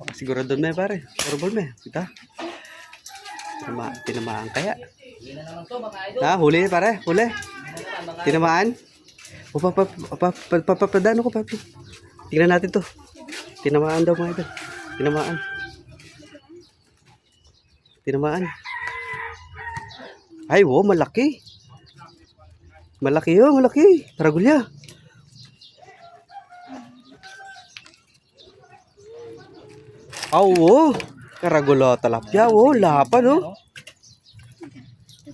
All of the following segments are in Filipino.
Sigurado na pare. Turble me. Kita. Tinamaan kaya. Huli pare, huli. Tinamaan. Papadano ko papi. Tingnan natin to. Tinamaan daw mga ito. Tinamaan. Tinamaan. Ay, wow, malaki. Malaki yun, malaki. Taragulya. Oh, karagula talapya. Oh, lapan oh.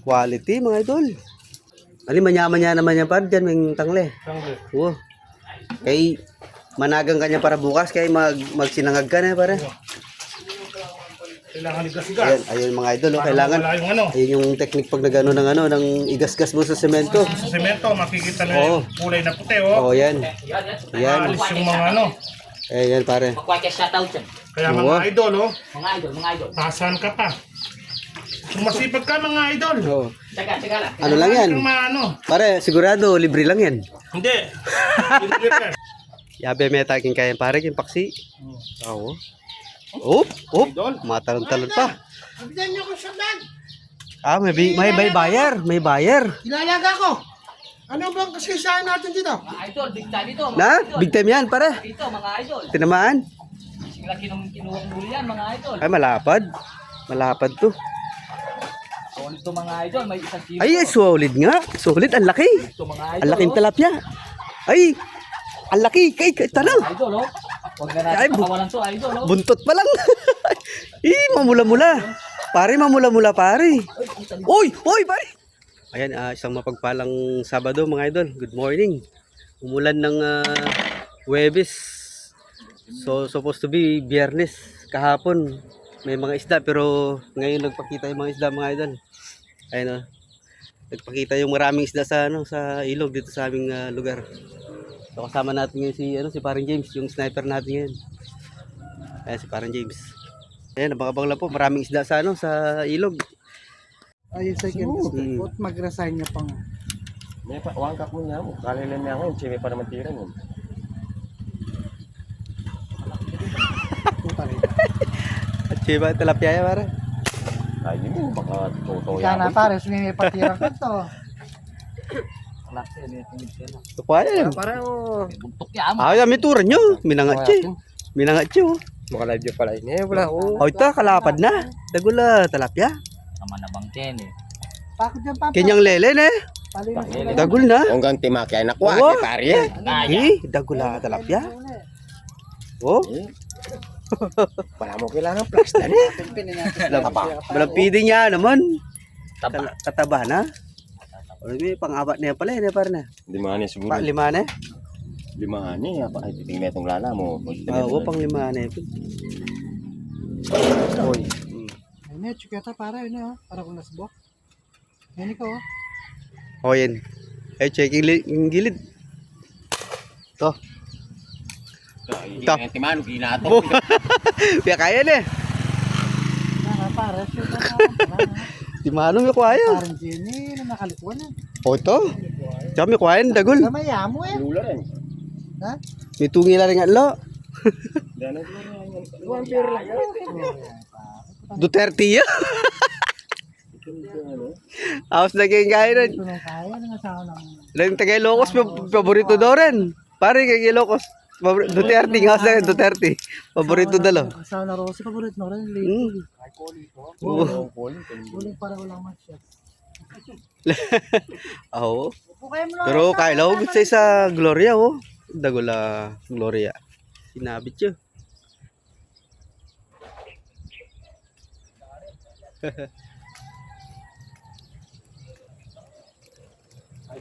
Quality mga idol. Ali manya-manya naman yan par dyan may tangle. Oh. Kay managang kanya para bukas kay magsinangag ka na pare. Kailangan igas-gas. Ayun mga idol, oh, kailangan. Ayun yung technique pag nagano ng igas-gas mo sa semento. Sa semento makikita na yung kulay na puti oh. Oh, yan. Yan. Alis yung mga ano. Yan pare. Kaya mga idol oh. Mga idol. Tasan ka pa. Kung masipag ka mga idol. Oh. Teka lang. Ano lang yan? Pare, sigurado libre lang yan. Hindi. Libre ka. Yabe meta king kaya pare king paksi. Oo. Matalon-talon pa. Sabihan niyo ko sa bag. May buyer, may buyer. Ilalaga ko. Ano bang kasaysayan natin dito? Mga idol, big time ito. Big time yan pare. Ito, mga idol. Tinamaan. Sila kinuwang huli yan, mga idol. Ay, malapad. Malapad to. Solid to mga idol, may isang kilo. Ay, solid nga. Solid, ang laki. Ito mga idol. Ang laking talapya. Ay, ang laki. Kay, tanong. Idol, oh. Huwag na natin makawalan to, idol, oh. Buntot pa lang. Mamula-mula. Pare, mamula-mula, pare. Uy, pare. Ayan, isang mapagpalang Sabado, mga idol. Good morning. Umulan ng Huwebes. So, supposed to be Biyernes. Kahapon, may mga isda. Pero ngayon nagpakita yung mga isda, mga idol. Ayan, nagpakita yung maraming isda sa ilog dito sa aming lugar. So, kasama natin ngayon si Parang James, yung sniper natin ngayon. Ayan, si Parang James. Ayan, abang-abang lang po, maraming isda sa ilog. Ayun sa akin. Mag-resign niya pa nga. May uang ka po niya mo. Kalilan niya ngayon. Simi pa naman tira niya. At siya talapya ya pare. Ay, hindi mo. Baka totoo Ika na pare, may patira ko to. Tukuan. Pareho. Buntok yan, Ay, may turan nyo. Minangat siya. Minangat siya. Mga live niya pala. Hindi, wala. Oh, ito, kalapad na. Dagula, talapya. naman na bang Ken, eh. Bakit yan papa? Kenyang lelen eh. Palinis. Dagul na. Hanggang timaki ay nakuha. Oo. Pare. Dagula talapya. Oh. Wala mo kailangan plastic. Malapidi niya naman. Taba. Kataba na. May pang-apat na yan pala. Yan pare na. Lima ni siguro. Lima na. Lima ni. Ay, titingnan itong lala mo. Oo, pang lima na. Oy. Ayun, chiketa para yun oh. Para kung nasbok. Yan ikaw oh. Oh, yan. Ay, checking yung gilid. To. Yung timano, ginato. Kaya kaya na eh. Para shoot na. Di manong yung kwayo. Parang Jenny na nakalikuan na. O ito. Tsaka may kwayan, dagul. Kamaya mo eh. Lula rin. Ha? May tungi na rin nga lo. Duterte yun. Aos naging kaya rin. Ito nang kaya ng asawa ng... Lang tagay Ilocos, paborito daw rin. Pare kay Ilocos. Duterte nga sa Duterte. Paborito daw lo. Asawa na Rosie, paborito na rin. Uling para walang match. Oo. Pero kaya lang gusto sa Gloria oh. Dagula Gloria. Sinabit yun.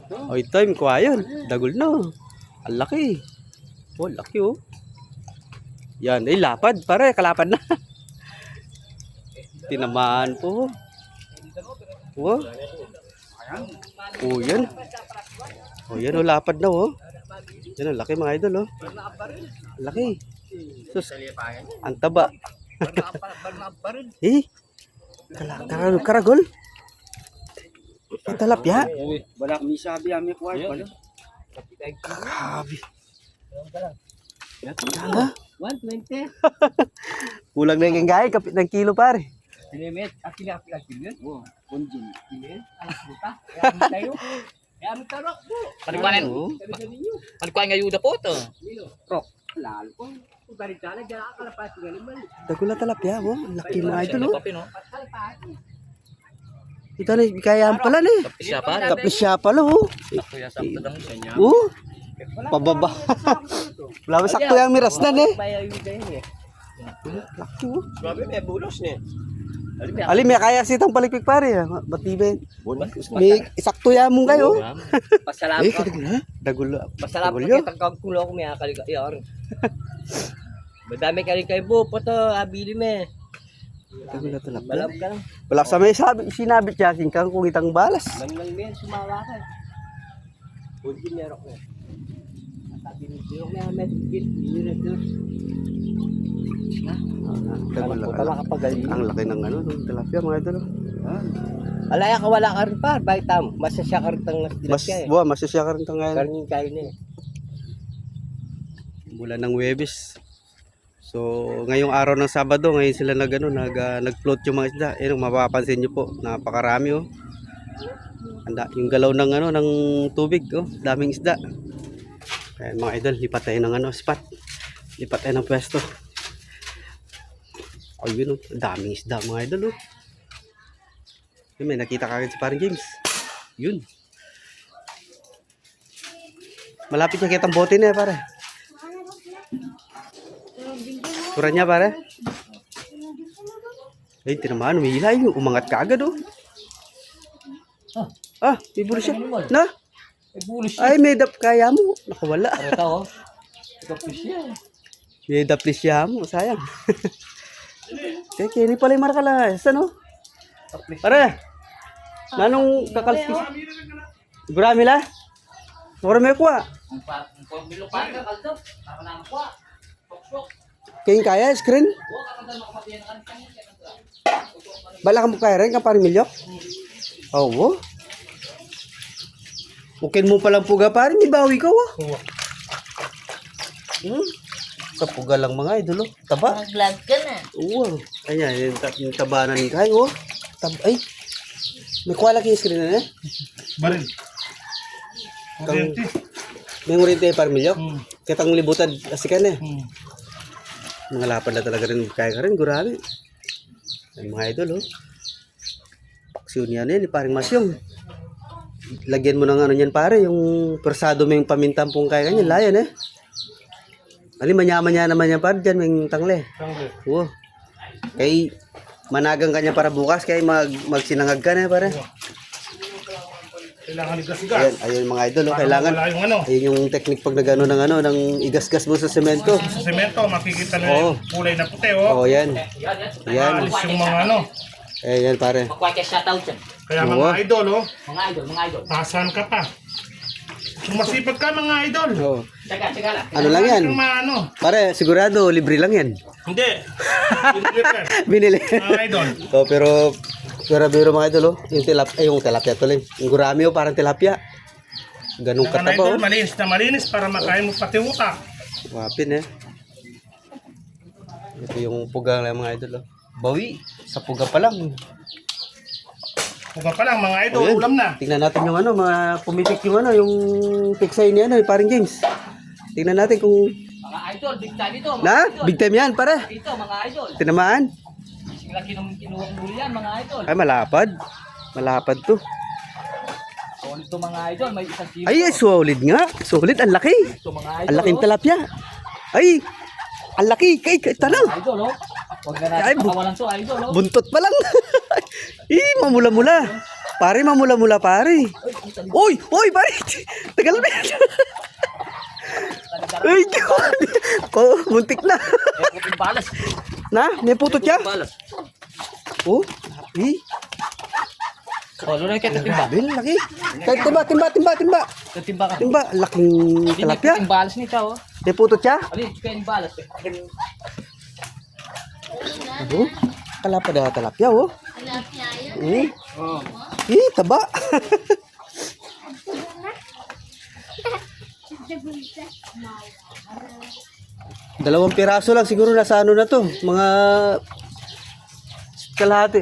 Oh, ito yung kwayon. Dagul na. Ang laki. Oh, laki oh. Yan, ay lapad. Pare, kalapad na. Tinamaan po. Oh. Oh, yan. Oh, yan oh, lapad na oh. Yan oh, laki mga idol oh. Laki. Sus. Ang taba. Karagol. Ang talapya. Wala kami sabi amin ko ay pala. Grabe. Yan, 120. Kulang na yung gay, kapit ng kilo pare. Pinimet, akili yun. Oo, punjin. Pinimet, alas puta. Kaya tayo. Kaya mo taro. Palikuan Oo. nga yuda po to. Dagula talapya, oh. Ang laki mga idol, oh. Papi, no? Ito na, kayaan pala na eh. Siya pa. Kapis siya pala, oh. Kuya sa putang sa niya. Oh. Pababa. Wala ba sakto yung miras na eh. Laki, oh. Grabe, may bulos niya. Ali, may kaya sitang palikpik pare. Batibin. May isakto yan mong kayo. Pasalamat Eh, katig na. Dagulo. pasalamat Dagulyo. kita kagkulo ko may akali ka iyon. Madami ka rin kayo po to abili me. Dagulo talapya. Balab ka lang. Wala sa may sinabit siya kang kung itang balas. Lang men sumawa ka. Pwede meron ko. Sabi ni Jiro may amet git ni Redor. Dagulo. Tala ka pagaling. Ang laki ng ano, ng tilapia mga idol. Alaya ka wala ka rin pa, baitam. Masasya ka rin tang Mas, nasdilapya eh. masasya ka rin ito ngayon. Karning kain eh. Mula ng Huwebes. So, ngayong araw ng Sabado, ngayon sila nag-float yung mga isda. Eh, mapapansin nyo po, napakarami oh. Yung galaw ng ng tubig oh, daming isda. Kaya mga idol, lipat tayo ng spot. Lipat tayo ng pwesto. Ayun oh, daming isda mga idol oh. Yun, may nakita kagad si parang James. Yun. Malapit niya kitang bote na pare. Kurang niya pare. Ay, tinamaan, umihila yun. Umangat ka agad oh. May bulis siya. Na? Ay, bulis Ay, may dap kaya mo. Nakawala. Ito, oh. Ito, fish yan. May daplis siya mo. Sayang. Kaya, ini pala yung marakalas. Ano? Pare. Nanong kakalpis? Gurami la? Nora may kuha. Ang bilupan ka, kaldo. Ako na ang kuha. Tok-tok. Kaya kaya, screen? Bala ka mo kaya rin, kang parang milyok? Oo. Ukin mo palang puga pare, may bawi ka oh. Sa puga lang mga idol oh. Taba. Mag-vlog ka na. Oo. Ayan, yung taba na ni Kai oh. Ay. May kuwala kayo screen na eh. Baril. Kuryente. May ngurinte parang milyok. Kitang libutan kasi ka na eh. Hmm. Mga lapad na talaga rin. Kaya ka rin, gurami. Ay, mga idol, oh. Paksyon yan eh, parang masyong. Lagyan mo ng ano yan, pare, yung persado may pamintang pong kaya kanyan, layan eh. Ali, manyaman niya naman yan, pare, dyan, may tangle. Tangle. Oo. Kay, managang kanya para bukas, kay magsinangag ka na, pare. Kailangan igas-gas. Ayun mga idol, oh, Para kailangan. wala yung Ayun yung technique pag nagano ng igas-gas mo sa semento. Sa semento, makikita na Oo. yung kulay na puti, oh. Oh, yan. Yan. Maalis yung mga Eh, yan, pare. Makuha ka shoutout dyan. Kaya Oo. mga idol, oh. Mga idol. Nasaan ka pa? Kung masipag ka, mga idol. Oh. Teka lang. Ano lang yan? Kung maano. Pare, sigurado, libre lang yan. Hindi. Hindi ka. Binili. Mga idol. So, pero biro mga idol, oh. Yung tilapia tuloy. Yung gurami, oh, parang tilapia. Ganong Mga kataba, idol, oh. malinis na malinis para makain mo pati utak. Wapin, eh. Ito yung puga lang mga idol, oh. Bawi. Sa puga pa lang. Kung pa lang, mga idol, Ayan. ulam na. Tingnan natin yung mga pumitik yung yung piksay niya, parang James. Tingnan natin kung, Mga idol, big time ito. Mga na, idol. big time yan, pare. Ito, mga idol. Tinamaan. Sila kinuwang muli yan, mga idol. Ay, malapad. Malapad to. Solid to mga idol, may isang kilo. Ay, solid nga. Solid, ang laki. Ito mga idol. Ang laking oh. tilapia. Ay, ang laki. Kay, tanong. Idol, oh. Huwag na Ay, natin pakawalan to, idol, oh. Buntot pa lang. Mamula-mula. Pare, mamula-mula, pare. Uy, pare. Tagal ba yan? Ay, muntik na. Eh, puting balas. Na, may putot siya. Balas. Oh, eh. Oh, lulay kayo timba. Grabe, laki. Kahit timba. Timba ka. Timba, laking Hindi tilapia. puting balas nito, oh. May putot siya. Ali, kayo yung balas. Oh, kalapad na tilapia, oh. Taba. 2 piraso lang siguro nasa ano na to. Mga kalahati.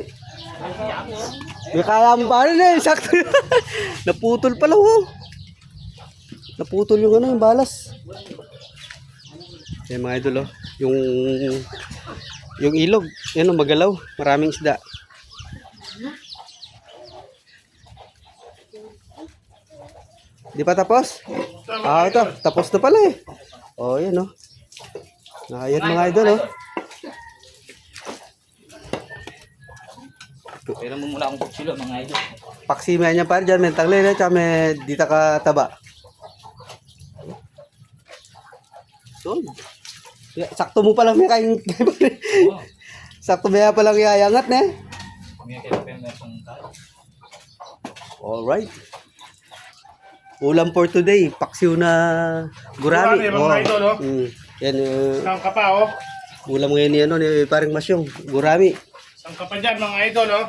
May kaya mo pa rin eh. Sakto. Naputol pala oh. Naputol yung ano, yung balas. Yan mga idol oh. Yung ilog. Yan oh, magalaw. Maraming isda. Di pa tapos? Ah, ito. Tapos na pala eh. Oh, yan oh. Ayan mga idol oh. Pero mo mula akong kutsilo, mga idol. Paksima niya pa dyan. May tanglay na. Tsaka may dita ka taba. So, sakto mo palang may kain. Sakto mo palang iayangat na eh. Alright. Ulam for today. Paksiw na gurami. Gurami, mga idol, oh. Yan. Saan ka pa, oh? Ulam ngayon ni ano, ni paring Masyong. Gurami. Saan ka pa dyan, mga idol, oh?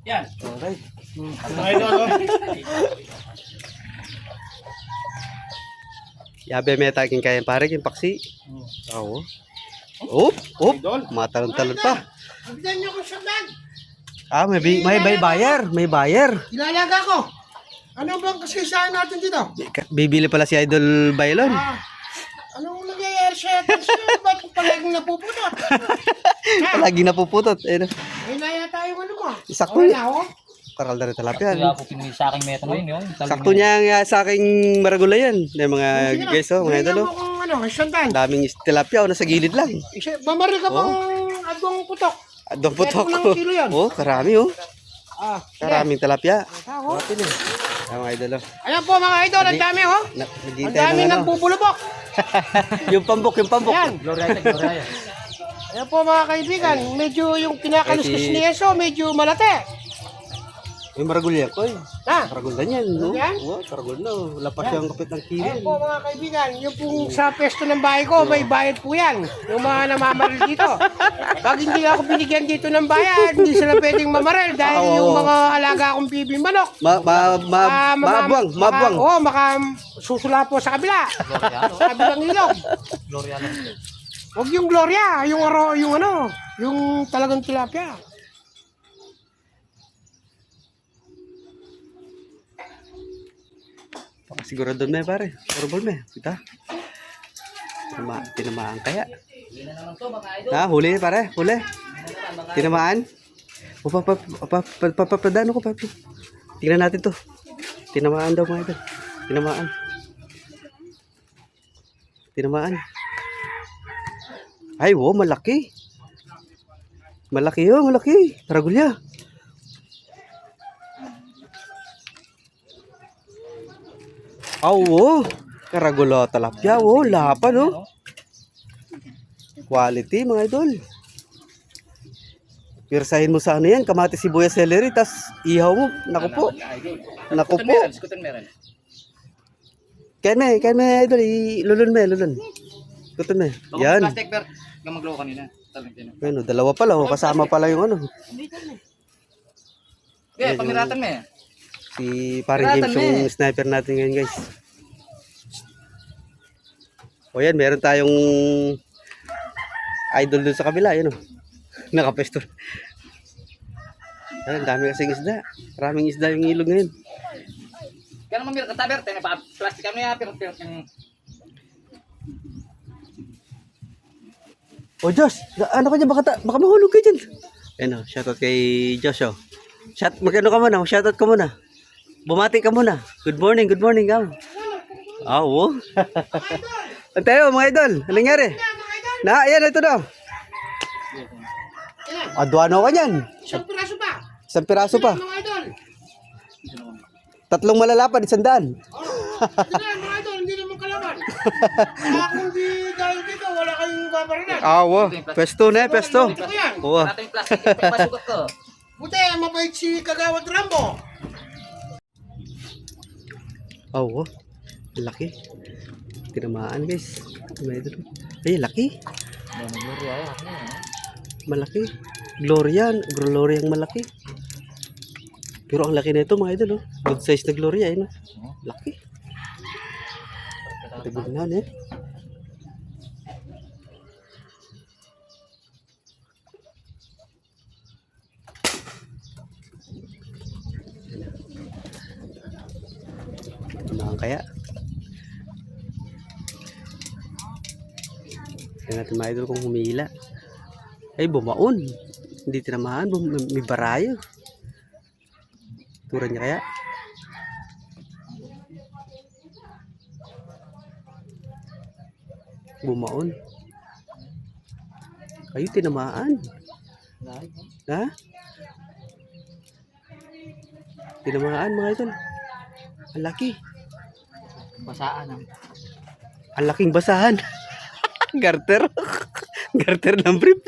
Yan. Alright. Mga idol, oh. Yabe may taking kaya pare kin paksi. Oo. Oh, Idol. matalon-talon pa. Bigyan niyo ko sa bag. Ah, may buyer, may buyer. Ilalaga ko. Ano bang kasaysayan natin dito? Bibili pala si Idol Bailon. Anong nangyayari sa sa'yo? Ba't palaging napuputot? Palagi napuputot. Ayun. Ay, naya tayo ano mo. Sakto Okay niya. na ako. Karal na rin talapia. Kaya ako pinili sa aking meto ngayon yun. Sakto niya nga sa aking maragula yan. Yung mga guys, oh, mga idol. Bigyan Oh. mo kung ano, isantan. Daming tilapia, oh, nasa gilid lang. Mamaril ka pang agong putok. Adong putok. Kaya kung kilo yan. Oh, karami oh. Karaming tilapia. Ako. Ang mga idol. Oh. Ayan po mga idol, ang dami oh. Ang dami nagbubulubok. Yung pambok, yung pambok. Yan. Gloria, Gloria. Ayan po mga kaibigan, medyo yung kinakaluskos ni Enzo, medyo malate. Yung maragulya ko eh. Ha? Maragul na yan, no? Yan? Oo, maragul na. Oh. Lapas yung kapit ng kilo. Ayan po mga kaibigan, yung pong sa pesto ng bahay ko, may bayad po yan. Yung mga namamaril dito. Pag hindi ako binigyan dito ng bayad, hindi sila pwedeng mamaril dahil Oo. yung mga alaga akong bibi manok. Maabwang. Oo, susula po sa kabila. Sa kabilang ilog. Gloria lang. Huwag yung Gloria, yung ano, yung talagang tilapia. Siguro doon may pare. Horrible may. Kita. Tinamaan kaya. Ha, huli pare. Huli. Tinamaan. Papadano ko pa. Tingnan natin to. Tinamaan daw mga ito. Tinamaan. Tinamaan. Ay, wow, malaki. Malaki yun, malaki. Taragulya. Oo, karagulo talapya. Oh, lapan oh. Quality mga idol. Pirsahin mo sa ano yan, kamatis, sibuyas, celery, tas ihaw mo. Naku po. Naku po. Skutan meron. Kaya may idol, lulun me. Kuton me. Yan. Plastic per. Gamaglaw kanina. Talagang Bueno, dalawa pala oh, kasama pala yung ano. Okay, pamiratan mo eh. Si paring James yung sniper natin ngayon guys. O yan, meron tayong idol dun sa kabila. Yan o. Nakapesto. Ang dami kasing isda. Maraming isda yung ilog ngayon. Kaya naman meron kataber. Tayo na plastic kami ya. Pero O Josh, ano ka dyan? Baka mahulog ka dyan. Ayan o, shoutout kay Josh o. Magkano ka muna? Shoutout ka muna. Bumati ka muna. Good morning ka. Ah, oo. Tayo mga idol. Anong nangyari? Ayan, ito daw. Adwano ka dyan. Isang piraso pa. Isang piraso pa. Mga idol. 3 malalapad, 100. Ito na mga idol, hindi naman kalaban. Kaya kung di dahil dito, wala kayong babarilan. Awo. Pesto na, pesto. Ito ko yan. Oo. natin yung plastic. Pasugat ko. Buti, mabait si Kagawad Rambo. Oo. Laki. Tinamaan guys. Ay, laki. Malaki. Gloria ang malaki. Pero ang laki na ito mga idol. Oh. Good size na Gloria. Eh, no? Laki. Tignan eh. kaya. Tignan natin mga idol kung humila. Ay, bumaon. Hindi tinamaan. May barayo. Tura niya kaya. Bumaon. Ay, tinamaan. Ha? Tinamaan mga idol. Ang laki. Basaan ang. Ang laking basahan. Garter. Garter ng brief.